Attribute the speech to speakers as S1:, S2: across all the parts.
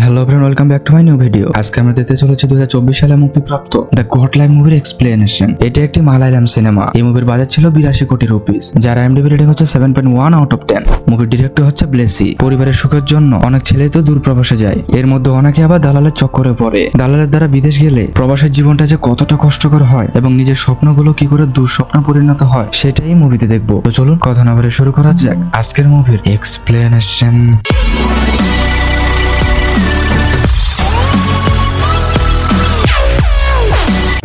S1: Hello everyone, welcome back to my new video. আজকে আমরা দেখতে চলেছি 2024 সালে মুক্তিপ্রাপ্ত দ্য গড লাইফ মুভির এক্সপ্লেনেশন। এটা একটি মালায়ালাম সিনেমা। এই মুভির বাজেট ছিল 82 কোটি রুপিস, যার IMDb রেটিং হচ্ছে 7.1 আউট অফ 10। মুভির ডিরেক্টর হচ্ছে ব্লেসি। পরিবারের সুখের জন্য অনেক ছেলেই তো দূর প্রবাসে যায়, এর মধ্যে অনেকে আবার দালালের চক্করে পড়ে। দালালের দ্বারা বিদেশ গেলে প্রবাসের জীবনটা যে কতটা কষ্টকর হয় এবং নিজের স্বপ্নগুলো কি করে দুঃস্বপ্ন পরিণত হয় সেটাই এই মুভিতে দেখবো। তো চলুন কথা না বলে শুরু করা যাক আজকের মুভির এক্সপ্লেনেশন।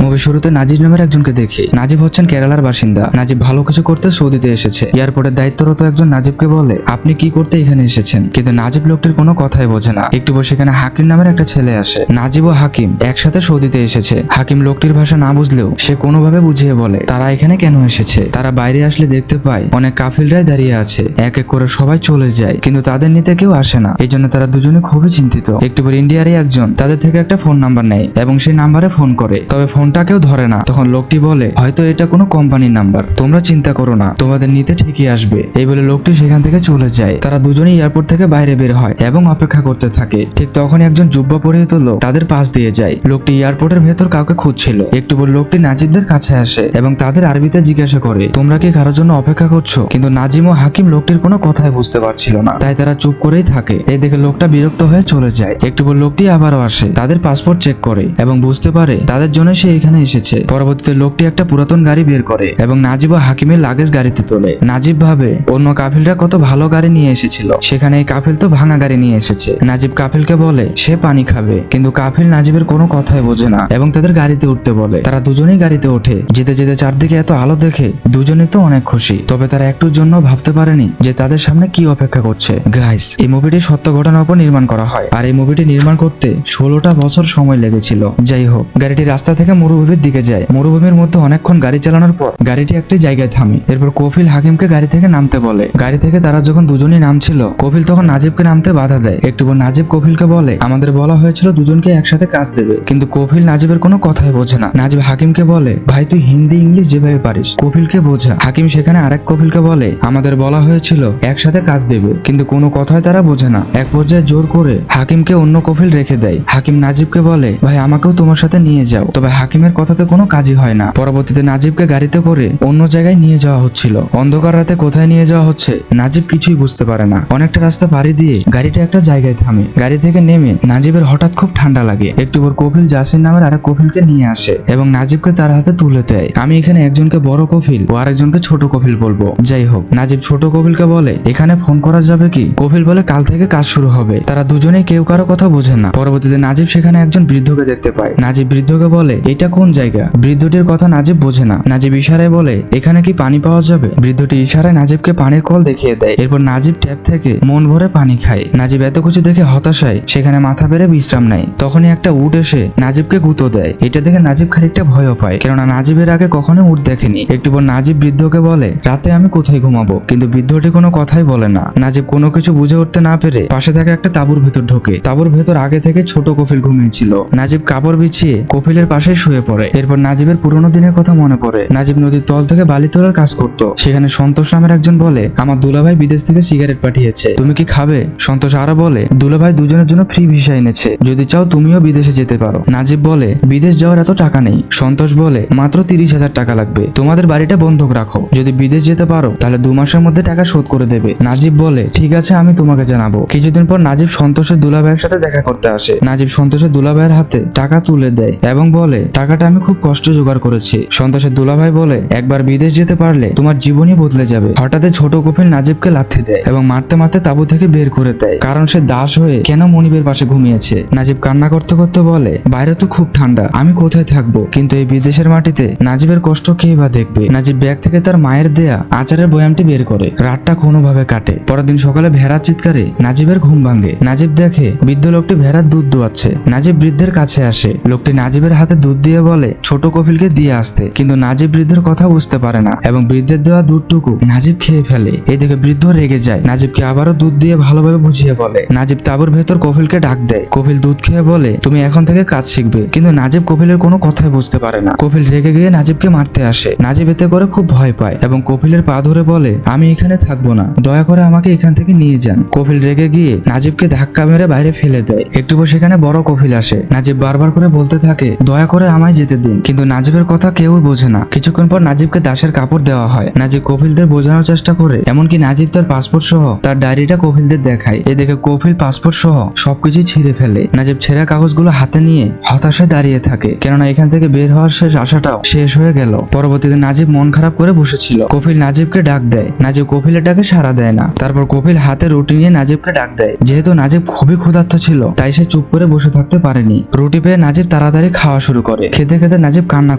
S1: মুভির শুরুতে নাজিব নামের একজনকে দেখি। নাজিব হচ্ছেন কেরালার বাসিন্দা। নাজিব ভালো কিছু করতে সৌদিতে এসেছে। এয়ারপোর্টের দায়িত্বরত একজন নাজিবকে বলে, আপনি কি করতে এখানে এসেছেন? কিন্তু নাজিব লোকটির কোনো কথাই বোঝে না। একটু পর সেখানে হাকিম নামের একটা ছেলে আসে। নাজিব ও হাকিম একসাথে সৌদিতে এসেছে। হাকিম লোকটির ভাষা না বুঝলেও সে কোনোভাবে বুঝিয়ে বলে তারা এখানে কেন এসেছে। তারা বাইরে আসলে দেখতে পায় অনেক কাফিলরাই দাঁড়িয়ে আছে, এক এক করে সবাই চলে যায়, কিন্তু তাদের নিতে কেউ আসে না। এই জন্য তারা দুজনে খুবই চিন্তিত। একটু পর ইন্ডিয়ারই একজন তাদের থেকে একটা ফোন নাম্বার নেয় এবং সেই নাম্বারে ফোন করে, তবে ফোনটা কেউ ধরে না। তখন লোকটি বলে, হয়তো এটা কোনো কোম্পানির নাম্বার, তোমরা চিন্তা করো না, তোমাদের নিতে ঠিকই আসবে। এই বলে লোকটি সেখান থেকে চলে যায়। তারা দুজনেই এয়ারপোর্ট থেকে বাইরে বের হয় এবং অপেক্ষা করতে থাকে। ঠিক তখনই একজন জুব্বা পরিহিত লোক তাদের পাশ দিয়ে যায়। লোকটি এয়ারপোর্টের ভেতর কাউকে খুঁজছিল। একটু পর লোকটি নাজিবদের কাছে আসে এবং তাদের আরবিতে জিজ্ঞাসা করে, তোমরা কি কারোর জন্য অপেক্ষা করছো? কিন্তু নাজিম ও হাকিম লোকটির কোনো কথাই বুঝতে পারছিল না, তাই তারা চুপ করেই থাকে। এই দেখে লোকটা বিরক্ত হয়ে চলে যায়। একটু পর লোকটি আবারও আসে, তাদের পাসপোর্ট চেক করে এবং বুঝতে পারে তাদের জন্য সে এখানে এসেছে। পরবর্তীতে লোকটি একটা পুরাতন গাড়ি বের করে এবং নাজিব ও হাকিমের লাগেজ গাড়িতে তোলে। নাজিব ভাবে অন্য কাফিলরা কত ভালো গাড়ি নিয়ে এসেছিল, সেখানে এই কাফিল তো ভাঙা গাড়ি নিয়ে এসেছে। নাজিব কাফিলকে বলে সে পানি খাবে, কিন্তু কাফিল নাজিবের কোনো কথাই বোঝে না এবং তাদের গাড়িতে উঠতে বলে। তারা দুজনেই গাড়িতে ওঠে। যেতে যেতে চারদিকে এত আলো দেখে দুজনেই তো অনেক খুশি, তবে তারা একটুর জন্য ভাবতে পারেনি যে তাদের সামনে কি অপেক্ষা করছে। গাইস, এই মুভিটি সত্য ঘটনার উপর নির্মাণ করা হয়, আর এই মুভিটি নির্মাণ করতে 16টা বছর সময় লেগেছিল। যাই হোক, গাড়িটি রাস্তা থেকে মরুভূমির দিকে যায়। মরুভূমির মধ্যে অনেকক্ষণ গাড়ি চালানোর পর গাড়িটি একটি জায়গায় থামে। এরপর কফিল হাকিমকে গাড়ি থেকে নামতে বলে। গাড়ি থেকে তারা যখন দুজনেই নামছিল, কফিল তখন নাজিবকে নামতে বাধা দেয়। একটু পর নাজিব কফিলকে বলে, আমাদের বলা হয়েছিল দুজনকে একসাথে কাজ দেবে, কিন্তু কফিল নাজিবের কোনো কথাই বোঝে না। নাজিব হাকিমকে বলে, ভাই তুই হিন্দি ইংলিশ যেভাবে পারিস কফিলকে বোঝা। হাকিম সেখানে আরেক কফিলকে বলে, আমাদের বলা হয়েছিল একসাথে কাজ দেবে, কিন্তু কোনো কথাই তারা বোঝে না। এক পর্যায়ে জোর করে হাকিমকে অন্য কফিল রেখে দেয়। হাকিম নাজিবকে বলে, ভাই আমাকেও তোমার সাথে নিয়ে যাও, তবে হাকিমের কথাতে কোনো কাজই হয় না। পরবর্তীতে নাজিবকে গাড়িতে করে অন্য জায়গায় নিয়ে যাওয়া হচ্ছিল। অন্ধকার রাতে কোথায় নিয়ে যাওয়া হচ্ছে নাজিব কিছুই বুঝতে পারে না। অনেকটা রাস্তা পাড়ি দিয়ে গাড়িটা একটা জায়গায় থামে। গাড়ি থেকে নেমে নাজিবের হঠাৎ খুব ঠান্ডা লাগে। একটু পর কফিল জাসির নামের আরেক কফিলকে নিয়ে আসে এবং নাজিবকে তার হাতে তুলে দেয়। আমি এখানে একজনকে বড় কফিল ও আরেকজনকে ছোট কফিল বলবো। যাই হোক, নাজিব ছোট কফিলকে বলে, এখানে ফোন করা যাবে কি? কফিল বলে, কাল থেকে কাজ শুরু হবে। তারা দুজনেই কেউ কারো কথা বোঝেন না। পরবর্তীতে নাজিব সেখানে একজন বৃদ্ধকে দেখতে পায়। নাজিব বৃদ্ধকে বলে, এটা কোন জায়গা? বৃদ্ধটির কথা নাজিব বোঝে না। নাজিব ইশারায় বলে, এখানে কি পানি পাওয়া যাবে? বৃদ্ধটি ইশারায় নাজিবকে পানির কল দেখিয়ে দেয়। এরপর নাজিব ট্যাপ থেকে মন ভরে পানি খায়। নাজিব এত কিছু দেখে হতাশায় সেখানে মাথা বেড়ে বিশ্রাম নেয়। তখনই একটা উট এসে নাজিবকে গুঁতো দেয়। এটা দেখে নাজিব খানিকটা ভয়ও পায়, কেননা নাজিবের আগে কখনো উট দেখেনি। একটু পর নাজিব বৃদ্ধকে বলে, রাতে আমি কোথায় ঘুমাবো? কিন্তু বৃদ্ধটি কোনো কথাই বলে না। নাজিব কোনো কিছু বুঝে উঠতে না পেরে পাশে থাকা একটা তাঁবুর ভেতর ঢোকে। তাঁবুর ভেতর আগে থেকে ছোট কফিল ঘুমিয়েছিল। নাজিব কাপড় বিছিয়ে কফিলের পাশে শুয়ে পড়ে। এরপর নাজিবের পুরোনো দিনের কথা মনে পড়ে। নাজিব নদীর তল থেকে বালি তোলার কাজ করত। সেখানে সন্তোষ নামের একজন বলে, আমার দুলাভাই বিদেশ থেকে সিগারেট পাঠিয়েছে, তুমি কি খাবে? সন্তোষ আরো বলে, দুলাভাই দুজনের জন্য ফ্রি ভিসা এনেছে, যদি চাও তুমিও বিদেশে যেতে পারো। নাজিব বলে, বিদেশ যাওয়ার এত টাকা নেই। সন্তোষ বলে, মাত্র 30,000 টাকা লাগবে, তোমাদের বাড়িটা বন্ধক রাখো, যদি বিদেশ যেতে পারো তাহলে 2 মাসের মধ্যে টাকা শোধ করে দেবে। নাজিব বলে, ঠিক আছে, আমি তোমাকে জানাবো। কিছুদিন পর নাজিব সন্তোষের দুলাভাইয়ের সাথে দেখা করতে আসে। নাজিব সন্তোষের দুলাভাইয়ের হাতে টাকা তুলে দেয় এবং বলে, টাকাটা আমি খুব কষ্ট জোগাড় করেছি। সন্তোষের দুলাভাই বলে, একবার বিদেশ যেতে পারলে তোমার জীবনই বদলে যাবে। হঠাৎ ছোট কফিল নাজিবকে লাথি দেয় এবং মারতে মারতে তাঁবু থেকে বের করে দেয়, কারণ সে দাস হয়ে কেন মনিবের পাশে ঘুমিয়েছে। নাজিব কান্না করতে করতে বলে, বাইরে তো খুব ঠান্ডা, আমি কোথায় থাকবো? কিন্তু এই বিদেশের মাটিতে নাজিবের কষ্ট কে বা দেখবে? নাজিব ব্যাগ থেকে তার মায়ের দেয়া আচারের বয়ামটি বের করে রাতটা কোনোভাবে কাটে। পরের দিন সকালে ভেড়ার চিৎকারে নাজিবের ঘুম ভাঙে। নাজিব দেখে বৃদ্ধ লোকটি ভেড়ার দুধ দোয়াচ্ছে। নাজিব বৃদ্ধের কাছে আসে। লোকটি নাজিবের হাতে দুধ দিয়ে বলে ছোট কফিলকে দিয়ে আসতে, কিন্তু নাজিব বৃদ্ধের কথা বুঝতে পারে না এবং বৃদ্ধের দেওয়া দুধটুকু নাজিব খেয়ে ফেলে। এদিকে বৃদ্ধ রেগে যায়, নাজিবকে আবারও দুধ দিয়ে ভালোভাবে বুঝিয়ে বলে। নাজিব তাঁবুর ভেতর কফিলকে ডাক দেয়। কফিল দুধ খেয়ে বলে তুমি এখন থেকে কাজ শিখবে, কিন্তু নাজিব কফিলের কোনো কথাই বুঝতে পারে না। কফিল রেগে গিয়ে নাজিবকে মারতে আসে। নাজিব এতে করে খুব ভয় পায় এবং কফিলের পা ধরে বলে আমি এখানে থাকবো না, দয়া করে আমাকে এখান থেকে নিয়ে যান। কফিল রেগে গিয়ে নাজিবকে ধাক্কা মেরে বাইরে ফেলে দেয়। একটু পর সেখানে বড় কফিল আসে। নাজিব বারবার করে বলতে থাকে দয়া করে আমায় যেতে দিন, কিন্তু নাজিবের কথা কেউই বোঝে না। কিছুক্ষণ পর নাজিবকে দাসের কাপড় দেওয়া হয়। নাজিব কফিলদের বোঝানোর চেষ্টা করে, এমনকি নাজিব তার পাসপোর্ট সহ তার ডায়েরিটা কফিলদের দেখায়। এ দেখে কফিল পাসপোর্ট সহ সবকিছু ছিঁড়ে ফেলে। নাজিব ছেঁড়া কাগজগুলো হাতে নিয়ে হতাশায় দাঁড়িয়ে থাকে, কেননা এখান থেকে বের হওয়ার শেষ আশাটাও শেষ হয়ে গেল। পরবর্তীতে নাজিব মন খারাপ করে বসেছিল। কফিল নাজিবকে ডাক দেয়। নাজিব কফিলের ডাকে সাড়া দেয় না। তারপর কফিল হাতে রুটি নিয়ে নাজিবকে ডাক দেয়। যেহেতু নাজিব খুবই ক্ষুধার্ত ছিল, তাই সে চুপ করে বসে থাকতে পারেনি। রুটি পেয়ে নাজিব তাড়াতাড়ি খাওয়া শুরু করে। খেতে খেতে নাজিব কান্না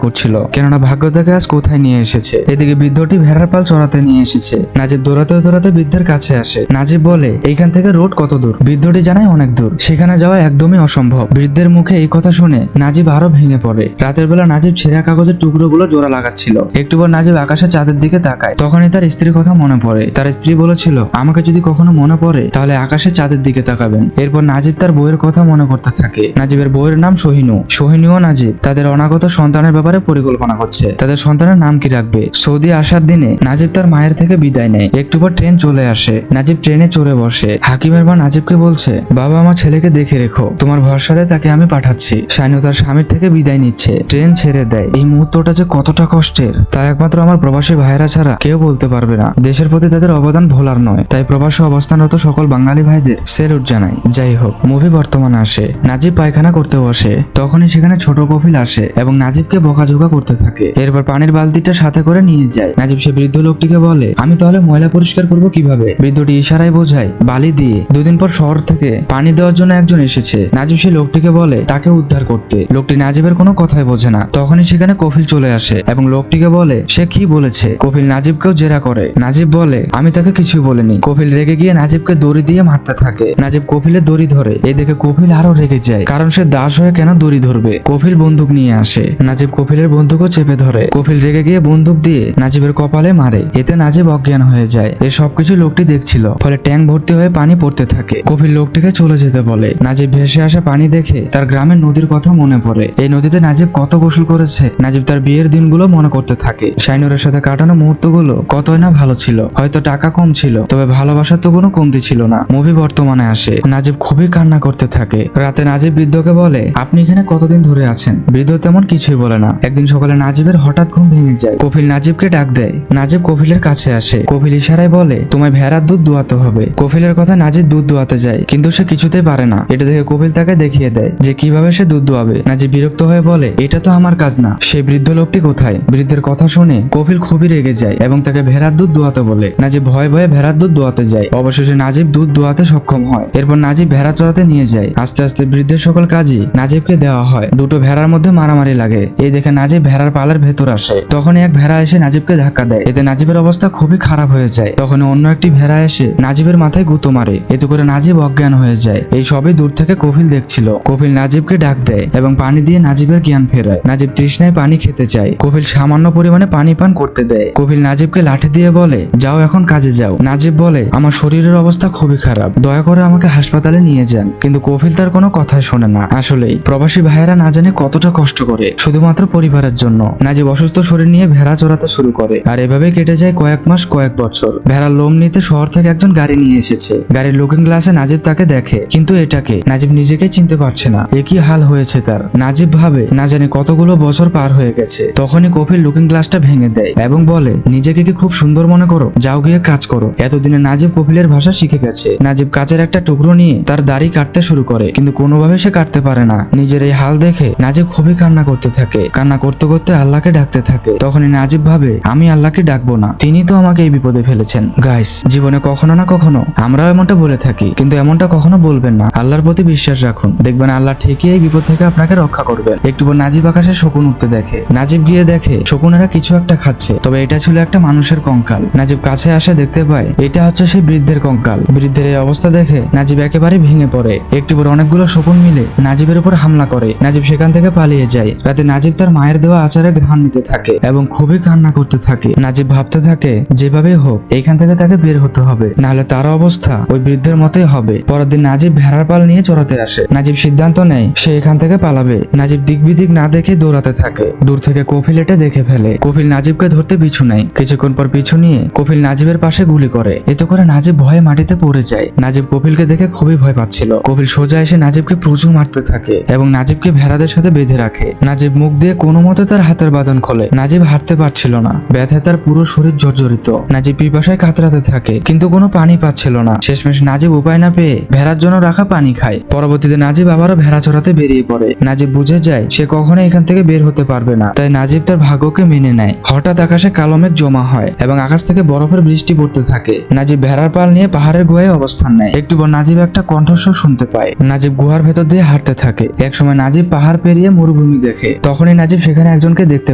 S1: করছিল, কেননা ভাগ্য তাকে আজ কোথায় নিয়ে এসেছে। এদিকে বৃদ্ধটি ভেড়ার পাল চড়াতে নিয়ে এসেছে। নাজিব দৌড়াতে দৌড়াতে বৃদ্ধের কাছে আসে। নাজিব বলে এইখান থেকে রোড কত দূর? বৃদ্ধটি জানায় অনেক দূর, সেখানে যাওয়া একদমই অসম্ভব। বৃদ্ধের মুখে এই কথা শুনে নাজিব আরো ভেঙে পড়ে। রাতের বেলা নাজিব ছেঁড়া কাগজের টুকরোগুলো জোড়া লাগাচ্ছিল। একটু পর নাজিব আকাশে চাঁদের দিকে তাকায়। তখনই তার স্ত্রীর কথা মনে পড়ে। তার স্ত্রী বলেছিল আমাকে যদি কখনো মনে পড়ে তাহলে আকাশে চাঁদের দিকে তাকাবেন। এরপর নাজিব তার বউয়ের কথা মনে করতে থাকে। নাজিবের বউয়ের নাম সোহিনু। সোহিনু ও নাজিব তাদের অনাগত সন্তানের ব্যাপারে পরিকল্পনা করছে। তাদের সন্তানের নাম কি রাখবে। সৌদি আসার দিনে নাজিব তার মায়ের থেকে বিদায় নেয়। একটু পর ট্রেন চলে আসে। নাজিব ট্রেনে চড়ে বসে। হাকিমের মা নাজিবকে বলছে বাবা আমার ছেলেকে দেখে রেখো, তোমার ভরসাতে তাকে আমি পাঠাচ্ছি। শাইনু তার স্বামীর থেকে বিদায় নিচ্ছে। ট্রেন ছেড়ে দেয়। এই মুহূর্তটা যে কতটা কষ্টের তা একমাত্র আমার প্রবাসী ভাইয়েরা ছাড়া কেউ বলতে পারবে না। দেশের প্রতি তাদের অবদান ভোলার নয়। তাই প্রবাসে অবস্থানরত সকল বাঙালি ভাইদের সেলুট জানাই। যাই হোক, মুভি বর্তমানে আসে। নাজিব পায়খানা করতে বসে। তখনই সেখানে ছোট কফিল আসে এবং নাজিবকে বকাঝোকা করতে থাকে। এরপর পানির বালতিটা সাথে করে নিয়ে যায়। নাজিব সে বৃদ্ধ লোকটিকে বলে আমি তাহলে ময়লা পরিষ্কার করব কিভাবে? বৃদ্ধটি ইশারায় বোঝায় বালি দিয়ে। দুদিন পর শহর থেকে পানি দেওয়ার জন্য একজন এসেছে। নাজিব সেই লোকটিকে বলে তাকে উদ্ধার করতে। লোকটি নাজিবের কোনো কথাই বোঝে না। তখনই সেখানে কফিল চলে আসে এবং লোকটিকে বলে সে কি বলেছে। কফিল নাজিবকেও জেরা করে। নাজিব বলে আমি তাকে কিছুই বলিনি। কফিল রেগে গিয়ে নাজিবকে দড়ি দিয়ে মারতে থাকে। নাজিব কফিলের দড়ি ধরে। এই দেখে কফিল আরো রেগে যায়, কারণ সে দাস হয়ে কেন দড়ি ধরবে। কফিল বন্দুক নিয়ে আসে। নাজিব কফিলের বন্দুকও চেপে ধরে। কফিল রেগে গিয়ে বন্দুক দিয়ে নাজিবের কপালে মারে। এতে নাজিব অজ্ঞান হয়ে যায়। এই সবকিছু লোকটি দেখছিল, ফলে ট্যাঙ্ক ভর্তি হয়ে পানি পড়তে থাকে। কফিল লোকটিকে চলে যেতে বলে। নাজিব ভেসে আসা পানি দেখে তার গ্রামের নদীর কথা মনে পড়ে। এই নদীতে নাজিব কত গোসল করেছে। নাজিব তার বিয়ের দিনগুলো মনে করতে থাকে। শাইনুরের সাথে কাটানো মুহূর্তগুলো কতই না ভালো ছিল। হয়তো টাকা কম ছিল, তবে ভালোবাসার তো কোনো কমতি ছিল না। মুভি বর্তমানে আসে। নাজিব খুবই কান্না করতে থাকে। রাতে নাজিব বৃদ্ধকে বলে আপনি এখানে কতদিন ধরে আছেন? বৃদ্ধ তেমন কিছুই বলে না। একদিন সকালে নাজিবের হঠাৎ ঘুম ভেঙে যায়। কফিল নাজিবকে ডাক দেয়। নাজিব কফিলের কাছে আসে। কফিল ইশারায় বলে তোমায় ভেড়ার দুধ দোয়াতে হবে। কফিলের কথা নাজিব দুধ দোয়াতে যায়, কিন্তু সে কিছুতেই পারে না। এটা দেখে কফিল তাকে দেখিয়ে দেয় যে কিভাবে সে দুধ দোয়াবে। নাজিব বিরক্ত হয়ে বলে এটা তো আমার কাজ না। সে বৃদ্ধ লোকটি কোথায়? বৃদ্ধের কথা শুনে কফিল খুবই রেগে যায় এবং তাকে ভেড়ার দুধ দোয়াতে বলে। নাজিব ভয়ে ভয়ে ভেড়ার দুধ দোয়াতে যায়। অবশেষে নাজিব দুধ দোয়াতে সক্ষম হয়। এরপর নাজিব ভেড়া চড়াতে নিয়ে যায়। আস্তে আস্তে বৃদ্ধের সকল কাজই নাজিবকে দেওয়া হয়। দুটো ভেড়ার মধ্যে মারামারি লাগে। এই দেখে নাজিব ভেড়ার পালের ভেতর আসে। তখনই এক ভেড়া এসে নাজিবকে ধাক্কা দেয়। এতে নাজিবের অবস্থা খুবই খারাপ হয়ে যায়। তখন অন্য একটি ভেড়া এসে নাজিবের মাথায় গুঁতো মারে। এতে করে নাজিব অজ্ঞান হয়ে যায়। এই সবই দূর থেকে কফিল দেখছিল। কফিল নাজিবকে ডাক দেয় এবং পানি দিয়ে নাজিবের জ্ঞান ফেরায়। নাজিব তৃষ্ণায় পানি খেতে চায়। কফিল সামান্য পরিমাণে পানি পান করতে দেয়। কফিল নাজিবকে লাঠি দিয়ে বলে যাও এখন কাজে যাও। নাজিব বলে আমার শরীরের অবস্থা খুবই খারাপ, দয়া করে আমাকে হাসপাতালে নিয়ে যান। কিন্তু কফিল তার কোনো কথাই শোনে না। আসলেই প্রবাসী ভাইয়েরা না জানে কতটা কষ্ট করে শুধুমাত্র পরিবারের জন্য। নাজিব অসুস্থ শরীর নিয়ে ভেড়া চড়াতে শুরু করে। আর এভাবে কেটে যায় কয়েক মাস কয়েক বছর। ভেড়ার লোম নিতে শহর থেকে একজন গাড়ি নিয়ে এসেছে। গাড়ির লুকিং গ্লাসে নাজিব তাকে দেখে, কিন্তু এটাকে নাজিব নিজেকে চিনতে পারছে না। একই হাল হয়েছে তার। নাজিব ভাবে না জানি কতগুলো বছর পার হয়ে গেছে। তখনই কফিল লুকিং গ্লাসটা ভেঙে দেয় এবং বলে নিজেকে কি খুব সুন্দর মনে করো? যাও গিয়ে কাজ করো। এতদিনে নাজিব কফিলের ভাষা শিখে গেছে। নাজিব কাচের একটা টুকরো নিয়ে তার দাড়ি কাটতে শুরু করে, কিন্তু কোনোভাবে সে কাটতে পারে না। নিজের এই হাল দেখে নাজিব খুবই কান্না করতে থাকে। কান্না করতে করতে আল্লাহকে ডাকতে থাকে। তখনই নাজিব ভাবে আমি আল্লাহকে ডাকবো না, তিনি তো আমাকে এই বিপদে ফেলেছেন। গাইস, জীবনে কখনো না কখনো আমরাও এমনটা বলে থাকি, কিন্তু এমনটা কখনো বলবেন না। আল্লাহর প্রতি বিশ্বাস রাখুন, দেখবেন আল্লাহ ঠিকই এই বিপদ থেকে আপনাকে রক্ষা করবেন। একটু পর নাজিব আকাশে শকুন উঠতে দেখে। নাজিব গিয়ে দেখে শকুনেরা কিছু একটা খাচ্ছে, তবে এটা ছিল একটা মানুষের কঙ্কাল। নাজিব কাছে আসে দেখতে পায় এটা হচ্ছে সেই বৃদ্ধের কঙ্কাল। বৃদ্ধের এই অবস্থা দেখে নাজিব একেবারে ভেঙে পড়ে। একটু পর অনেকগুলো শকুন মিলে নাজিবের উপর হামলা করে। নাজিব সেখান থেকে পালিয়ে যায়। যায়। রাতে নাজিব তার মায়ের দেওয়া আচারের ঘ্রাণ নিতে থাকে এবং খুবই কান্না করতে থাকে। নাজিব ভাবতে থাকে যেভাবে হোক এখান থেকে তাকে বের হতে হবে, নাহলে তার অবস্থা ওই বৃদ্ধের মতোই হবে। পরের দিন নাজিব ভেড়ার পাল নিয়ে চড়াতে আসে। নাজিব সিদ্ধান্ত নেয় সে এখান থেকে পালাবে। নাজিব দিক বিদিক না দেখে দৌড়াতে থাকে। দূর থেকে কফিল এটা দেখে ফেলে। কফিল নাজিবকে ধরতে পিছু নেয়। কিছুক্ষণ পর পিছু নিয়ে কফিল নাজিবের পাশে গুলি করে। এতে করে নাজিব ভয়ে মাটিতে পড়ে যায়। নাজিব কফিলকে দেখে খুবই ভয় পাচ্ছিল। কফিল সোজা এসে নাজিবকে প্রচুর মারতে থাকে এবং নাজিবকে ভেড়াদের সাথে বেঁধে রাখে। নাজিব মুখ দিয়ে কোনো মতে তার হাতের বাঁধন খোলে। নাজিব হাঁটতে পারছিল না, ব্যথায় তার পুরো শরীর জর্জরিত। নাজিব পিপাসায় কাতরাতে থাকে কিন্তু কোনো পানি পাচ্ছিল না। শেষমেশ নাজিব উপায় না পেয়ে ভেড়ার জন্য রাখা পানি খায়। পরবর্তীতে নাজিব আবারও ভেড়া চড়াতে বেরিয়ে পড়ে। নাজিব বুঝে যায় সে কখনো এখান থেকে বের হতে পারবে না, তাই নাজিব তার ভাগ্যকে মেনে নেয়। হঠাৎ আকাশে কালো মেঘ জমা হয় এবং আকাশ থেকে বরফের বৃষ্টি পড়তে থাকে। নাজিব ভেড়ার পাল নিয়ে পাহাড়ের গুহায় অবস্থান নেয়। একটু পর নাজিব একটা কণ্ঠস্বর শুনতে পায়। নাজিব গুহার ভেতর দিয়ে হাঁটতে থাকে। একসময় নাজিব পাহাড় পেরিয়ে মরুভূমি দেখে। তখনই নাজিব সেখানে একজনকে দেখতে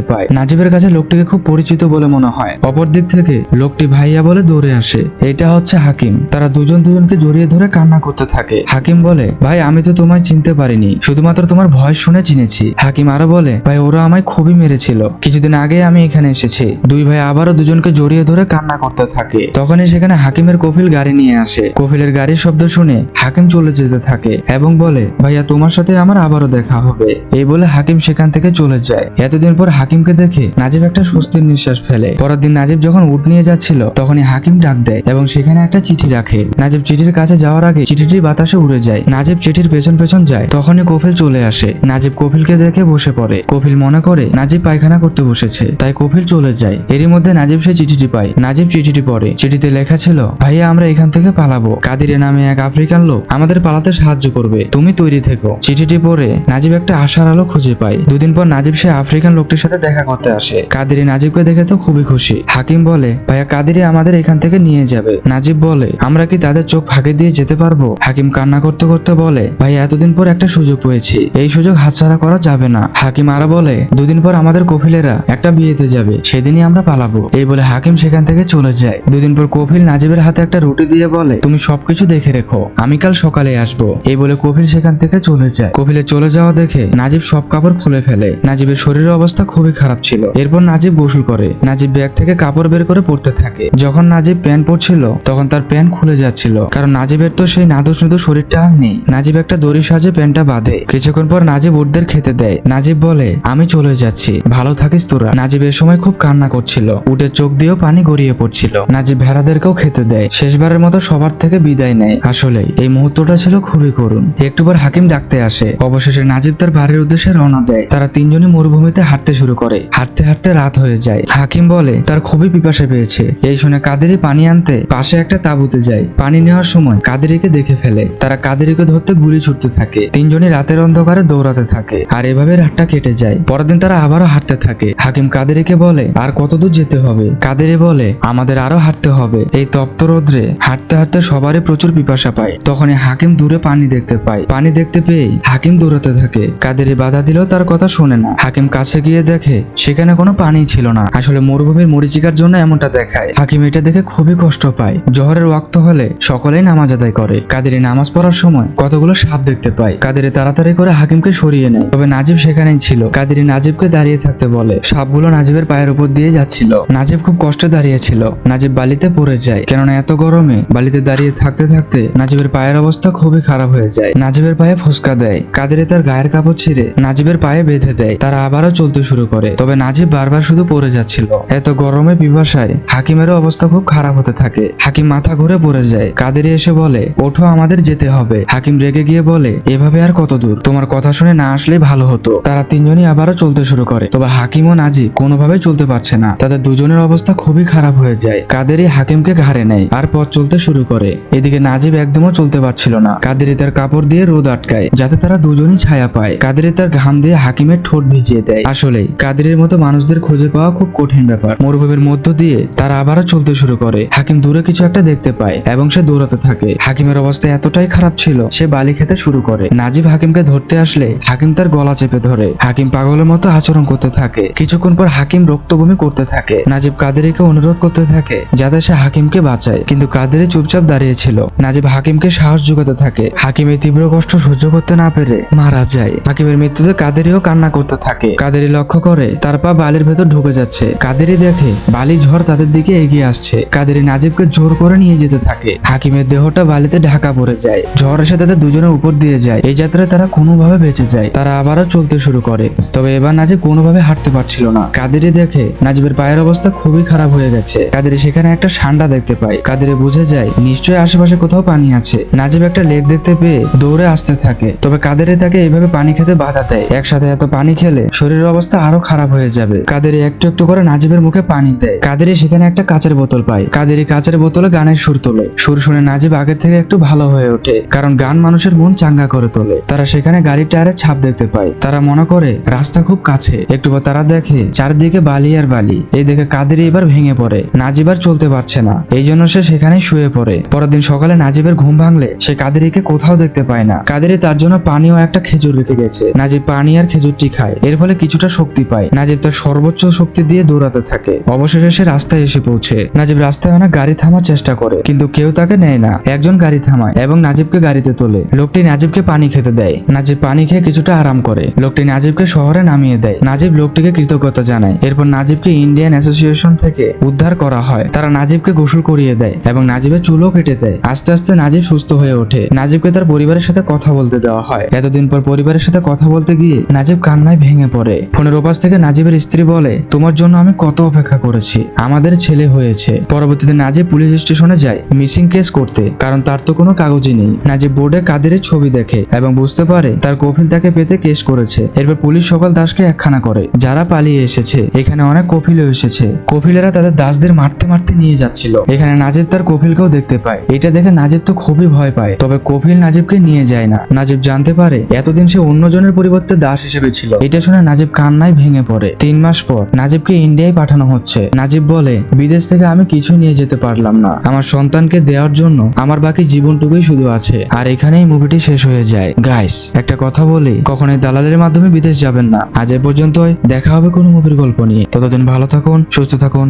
S1: পায়। নাজিবের কাছে লোকটিকে খুব পরিচিত বলে মনে হয়। অপর দিক থেকে লোকটি ভাইয়া বলে দৌড়ে আসে। এটা হচ্ছে হাকিম। তারা দুজন দুজনকে জড়িয়ে ধরে কান্না করতে থাকে। হাকিম বলে, ভাই আমি তো তোমায় চিনতে পারিনি, শুধুমাত্র তোমার ভয়েস শুনে চিনেছি। হাকিম আরো বলে, ভাই ওরা আমায় খুবই মেরেছিল, কিছুদিন আগে আমি এখানে এসেছি। দুই ভাই আবারও দুজনকে জড়িয়ে ধরে কান্না করতে থাকে। তখনই সেখানে হাকিমের কফিল গাড়ি নিয়ে আসে। কফিলের গাড়ির শব্দ শুনে হাকিম চলে যেতে থাকে এবং বলে, ভাইয়া তোমার সাথে আমার আবারও দেখা হবে। এই বলে হাকিম সেখান থেকে চলে যায়। এতদিন পর হাকিমকে দেখে নাজিব একটা স্বস্তির নিঃশ্বাস ফেলে। পরের দিন নাজিব যখন উট নিয়ে যাচ্ছিল তখনই হাকিম ডাক দেয় এবং সেখানে একটা চিঠি রাখে। নাজিব চিঠির কাছে যাওয়ার আগে চিঠিটি বাতাসে উড়ে যায়। নাজিব চিঠির পেছন পেছন যায়। তখনই কফিল চলে আসে। নাজিব কফিলকে দেখে বসে পড়ে। কফিল মনে করে নাজিব পায়খানা করতে বসেছে, তাই কফিল চলে যায়। এরই মধ্যে নাজিব সেই চিঠিটি পায়। নাজিব চিঠিটি পড়ে। চিঠিতে লেখা ছিল, ভাইয়া আমরা এখান থেকে পালাবো। কাদিরে নামে এক আফ্রিকান লোক আমাদের পালাতে সাহায্য করবে, তুমি তৈরি থেকো। চিঠিটি পড়ে নাজিব একটা আশার আলো খুঁজে পায়। দুদিন পর নাজিব সে আফ্রিকান লোকটির সাথে দেখা করতে আসে। কাদিরি নাজিবকে দেখে তো খুবই খুশি। হাকিম বলে, ভাইয়া কাদিরি আমাদের এখান থেকে নিয়ে যাবে। নাজিব বলে, আমরা কি তাদের চোখ ফাঁকি দিয়ে যেতে পারবো? হাকিম কান্না করতে করতে বলে, ভাই এতদিন পর একটা সুযোগ পেয়েছি, এই সুযোগ হাতছাড়া করা যাবে না। হাকিম আরো বলে, দুদিন পর আমাদের কফিলেরা একটা বিয়েতে যাবে, সেদিনই আমরা পালাবো। এই বলে হাকিম সেখান থেকে চলে যায়। দুদিন পর কফিল নাজিবের হাতে একটা রুটি দিয়ে বলে, তুমি সবকিছু দেখে রেখো, আমি কাল সকালে আসবো। এই বলে কফিল সেখান থেকে চলে যায়। কফিলের চলে যাওয়া দেখে নাজিব সব কাপড় খুলে ফেলে। নাজিবের শরীরের অবস্থা খুবই খারাপ ছিল। এরপর নাজিব গোসল করে। নাজিব ব্যাগ থেকে কাপড় বের করে পরতে থাকে। যখন নাজিব প্যান্ট পরছিল তখন তার প্যান্ট খুলে যাচ্ছিল, কারণ নাজিবের তো সেই নাদুস নুদুস শরীরটা আর নেই। নাজিব একটা দড়ির সাহায্যে প্যান্টটা বাঁধে। কিছুক্ষণ পর নাজিব উটদের খেতে দেয়। নাজিব বলে, আমি চলে যাচ্ছি, ভালো থাকিস তোরা। নাজিব এ সময় খুব কান্না করছিল। উটের চোখ দিয়েও পানি গড়িয়ে পড়ছিল। নাজিব ভেড়াদেরকেও খেতে দেয়। শেষবারের মতো সবার থেকে বিদায় নেয়। আসলে এই মুহূর্তটা ছিল খুবই করুণ। একটু পর হাকিম ডাকতে আসে। অবশেষে নাজিব তার বাড়ির উদ্দেশ্যে রওনা দেয়। তারা তিনজনই মরুভূমিতে হাঁটতে শুরু করে। হাঁটতে হাঁটতে রাত হয়ে যায়। হাকিম বলে তার খুবই পিপাসা পেয়েছে। এই শুনে কাদেরি পানি আনতে পাশে একটা তাঁবুতে যায়। পানি নেওয়ার সময় কাদেরিকে দেখে ফেলে। তারা কাদেরিকে ধরতে গুলি ছুটতে থাকে। তিনজনই রাতের অন্ধকারে দৌড়াতে থাকে। আর এভাবে রাতটা কেটে যায়। পরের দিন তারা আবারও হাঁটতে থাকে। হাকিম কাদেরিকে বলে, আর কত দূর যেতে হবে? কাদেরি বলে, আমাদের আরো হাঁটতে হবে। এই তপ্ত রোদ্রে হাঁটতে হাঁটতে সবারই প্রচুর পিপাসা পায়। তখনই হাকিম দূরে পানি দেখতে পায়। পানি দেখতে পেয়ে হাকিম দৌড়াতে থাকে। কাদেরি বাধা দিলেও তার কথা শোনে না। হাকিম কাছে গিয়ে দেখে সেখানে কোনো পানি ছিল না। আসলে মরুভূমির মরিচিকার জন্য এমনটা দেখায়। হাকিম এটা দেখে খুবই কষ্ট পায়। জোহরের ওয়াক্ত হলে সকলেই নামাজ আদায় করে। কাদেরি নামাজ পড়ার সময় কতগুলো সাপ দেখতে পায়। কাদেরি তাড়াতাড়ি করে হাকিমকে সরিয়ে নেয়। তবে নাজিব সেখানেই ছিল। কাদেরি নাজিবকে দাঁড়িয়ে থাকতে বলে। সাপগুলো নাজিবের পায়ের উপর দিয়ে যাচ্ছিল। নাজিব খুব কষ্টে দাঁড়িয়েছিল। নাজিব বালিতে পড়ে যায়, কেননা এত গরমে বালিতে দাঁড়িয়ে থাকতে থাকতে নাজিবের পায়ের অবস্থা খুবই খারাপ হয়ে যায়। নাজিবের পায়ে ফোস্কা দেয়। কাদেরি তার গায়ের কাপড় ছিঁড়ে নাজিবের পায়ে বেঁধে দেয়। তারা আবারও চলতে শুরু করে। তবে নাজিব বারবার শুধু পড়ে যাচ্ছিল। এত গরমে পিপাসায় হাকিমেরও অবস্থা খুব খারাপ হতে থাকে। হাকিম মাথা ঘুরে পড়ে যায়। কাদেরি এসে বলে, ওঠো, আমাদের যেতে হবে। হাকিম রেগে গিয়ে বলে, এভাবে আর কত দূর? তোমার কথা শুনে না আসলেই ভালো হতো। তারা তিনজনই আবারও চলতে শুরু করে। তবে হাকিম ও নাজিব কোনোভাবেই চলতে পারছে না। তাদের দুজনের অবস্থা খুবই খারাপ হয়ে যায়। কাদেরি হাকিমকে ঘাড়ে নেয় আর পথ চলতে শুরু করে। এদিকে নাজিব একদমও চলতে পারছিল না। কাদেরি তার কাপড় দিয়ে রোদ আটকায় যাতে তারা দুজনই ছায়া পায়। কাদেরি তার ঘাম দিয়ে হাকিমের ঠোঁট ভিজিয়ে দেয়। আসলেই কাদেরির মতো মানুষদের খুঁজে পাওয়া খুব কঠিন ব্যাপার। মরুভূমির মধ্য দিয়ে তারা আবারও চলতে শুরু করে। হাকিম দূরে কিছু একটা দেখতে পায় এবং সে দৌড়াতে থাকে। হাকিমের অবস্থা এতটাই খারাপ ছিল সে বালি খেতে শুরু করে। নাজিব হাকিমকে ধরতে আসলে হাকিম তার গলা চেপে ধরে। হাকিম পাগলের মতো আচরণ করতে থাকে। কিছুক্ষণ পর হাকিম রক্তবমি করতে থাকে। নাজিব কাদেরিকে অনুরোধ করতে থাকে যাতে সে হাকিমকে বাঁচায়, কিন্তু কাদেরি চুপচাপ দাঁড়িয়েছিল। নাজিব হাকিমকে সাহস যোগাতে থাকে। হাকিম এই তীব্র কষ্ট সহ্য করতে না পেরে মারা যায়। হাকিমের মৃত্যুতে কাদেরি কাদেরিও কান্না করতে থাকে। কাদেরি লক্ষ্য করে তার পা বালির ভেতর ঢুকে যাচ্ছে। কাদেরি দেখে বালি ঝড় তাদের দিকে এগিয়ে আসছে। কাদেরি নাজিবকে জোর করে নিয়ে যেতে থাকে। হাকিমের দেহটা বালিতে ঢাকা পড়ে যায়। ঝড় এসে তাদের দুজনের উপর দিয়ে যায়। এই যাত্রায় তারা কোনোভাবে বেঁচে যায়। তারা আবারও চলতে শুরু করে। তবে এবার নাজিব কোনোভাবে হাঁটতে পারছিল না। কাদেরি দেখে নাজিবের পায়ের অবস্থা খুবই খারাপ হয়ে গেছে। কাদেরি সেখানে একটা সান্ডা দেখতে পায়। কাদেরি বুঝে যায় নিশ্চয়ই আশেপাশে কোথাও পানি আছে। নাজিব একটা লেক দেখতে পেয়ে দৌড়ে আসতে থাকে। তবে কাদেরি তাকে এইভাবে পানি খেতে বাধা দেয়। একসাথে এত পানি খেলে শরীরের অবস্থা আরো খারাপ হয়ে যাবে। কাদেরি একটু একটু করে নাজিবের মুখে পানি দেয়। কাদেরি সেখানে একটা কাচের বোতল পায়। কাদেরি কাচের বোতলে গানের সুর তোলে। সুর শুনে নাজিব আগের থেকে একটু ভালো হয়ে ওঠে, কারণ গান মানুষের মন চাঙ্গা করে তোলে। তারা সেখানে গাড়ির টায়ারের ছাপ দেখতে পায়। তারা মনে করে রাস্তা খুব কাছে। একটু পর তারা দেখে চারদিকে বালি আর বালি। এই দেখে কাদেরি এবার ভেঙে পড়ে। নাজিব আর চলতে পারছে না, এই জন্য সে সেখানেই শুয়ে পড়ে। পরের দিন সকালে নাজিবের ঘুম ভাঙলে সে কাদেরিকে কোথাও দেখতে পায় না। কাদেরি তার জন্য পানি ও একটা খেজুর রেখে গেছে। নাজিব পানি আর খেজুরটি খায়। এর ফলে কিছুটা শক্তি পায়। নাজিব তার সর্বোচ্চ শক্তি দিয়ে দৌড়াতে থাকে। অবশেষে সে রাস্তায় এসে পৌঁছে। নাজিব রাস্তায় অনেক গাড়ি থামার চেষ্টা করে, কিন্তু কেউ তাকে নেয় না। একজন গাড়ি থামায় এবং নাজিবকে গাড়িতে তোলে। লোকটি নাজিবকে পানি খেতে দেয়। নাজিব পানি খেয়ে কিছুটা আরাম করে। লোকটি নাজিবকে শহরে নামিয়ে দেয়। নাজিব লোকটিকে কৃতজ্ঞতা জানায়। এরপর নাজিবকে ইন্ডিয়ান অ্যাসোসিয়েশন থেকে উদ্ধার করা হয়। তারা নাজিবকে গোসল করিয়ে দেয় এবং নাজিবের চুলও কেটে দেয়। আস্তে আস্তে নাজিব সুস্থ হয়ে ওঠে। নাজিবকে তার পরিবারের সাথে কথা বলতে দেওয়া হয়। এতদিন পর পরিবারের সাথে কথা বলতে গিয়ে নাজিব কান্নায় ভেঙে পড়ে। ফোনের ওপাশ থেকে নাজিবের স্ত্রী বলে, তোমার জন্য আমি কত অপেক্ষা করেছি, আমাদের ছেলে হয়েছে। পরবর্তীতে নাজিব পুলিশ স্টেশনে যায় মিসিং কেস করতে, কারণ তার তো কোনো কাগজই নেই। নাজিব বোর্ডে কাদেরের ছবি দেখে এবং বুঝতে পারে তার কফিল তাকে পেতে কেস করেছে। এরপর পুলিশ সকল দাসকে একখানা করে, যারা পালিয়ে এসেছে। এখানে অনেক কফিলও এসেছে। কফিলেরা তাদের দাসদের মারতে মারতে নিয়ে যাচ্ছিল। এখানে নাজিব তার কফিলকেও দেখতে পায়। এটা দেখে নাজিব তো খুবই ভয় পায়। তবে কফিল নাজিবকে নিয়ে যায় না। নাজিব জানতে পারে এতদিন সে অন্যজনের পরিবর্তে দাস হিসেবে ছিল। এটা শুনে নাজিব কান্নায় ভেঙে পড়ে। 3 মাস পর নাজিবকে ইন্ডিয়ায় পাঠানো হচ্ছে। নাজিব বলে, বিদেশ থেকে আমি কিছু নিয়ে যেতে পারলাম না। আমার সন্তানকে দেওয়ার জন্য আমার বাকি জীবনটুকুই শুধু আছে। আর এখানেই মুভিটি শেষ হয়ে যায়। গাইস, একটা কথা বলি, কখনোই দালালের মাধ্যমে বিদেশ যাবেন না। আজ এ পর্যন্তই। দেখা হবে কোনো মুভির গল্প নিয়ে। ততদিন ভালো থাকুন, সুস্থ থাকুন।